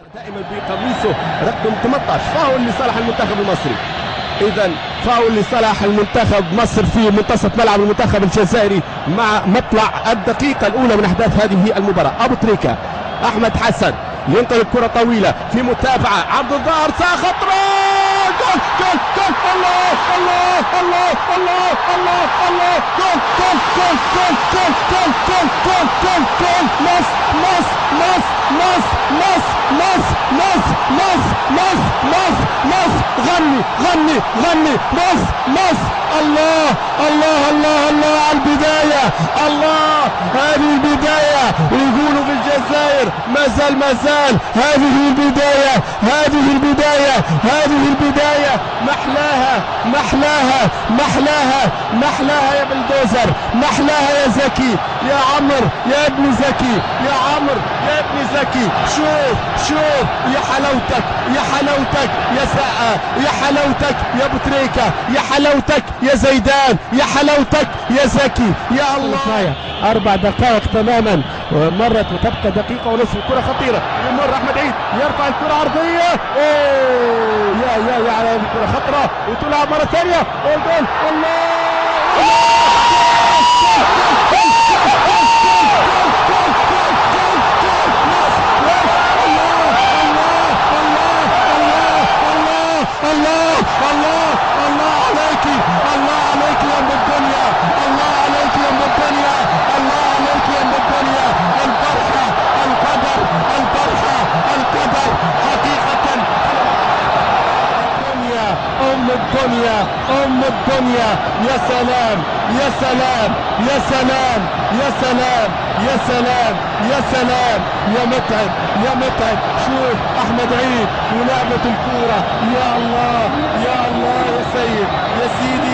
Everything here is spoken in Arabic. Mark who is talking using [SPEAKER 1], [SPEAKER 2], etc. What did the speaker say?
[SPEAKER 1] دائما بقميصه رقم 18. فاول لصالح المنتخب المصري. اذا فاول لصالح المنتخب مصر في منتصف ملعب المنتخب الجزائري مع مطلع الدقيقة الأولى من أحداث هذه المباراة. أبو تريكة، أحمد حسن ينطلق كرة طويلة في متابعة، عبد الظاهر ساعة خطرة، جول جول جول، الله الله الله الله الله الله، جول جول جول جول جول جول جول جول جول، مصر مصر مصر مصر مصر مصر مصر مصر مصر مصر، غني غني غني، مصر مصر، الله الله الله الله على البداية، الله هذه البداية، يقولوا في الجزائر ما زال هذه البداية، هذه البداية، هذه البداية، محلاها محلاها محلاها محلاها يا بلدوزر، محلاها يا زكي، يا عمر يا ابن زكي، يا عمر يا ابن زكي، شوف شوف يا حلاوتك يا حلاوتك يا ساعة، يا حلاوتك يا ابو تريكة، يا حلاوتك يا زيدان، يا حلاوتك يا زكي، يا الله. 4 دقائق تماما مرت وتبقى دقيقة ونصف. الكرة خطيرة، يمر احمد عيد يرفع الكرة عرضية، اوه يا على الكرة خطرة وتلعب مرة ثانية، والجول، الله الله الله الله عليك، الله عليك يا ام الدنيا، الله عليك يا ام الدنيا، الله عليك يا ام الدنيا، الفرحة القدر، الفرحة القدر حقيقة، الدنيا ام الدنيا، ام الدنيا، يا سلام يا سلام يا سلام يا سلام يا سلام يا سلام يا متعب يا متعب، شوف احمد عيد ولعبة الكورة، يا الله يا الله يا سيد يا سيدي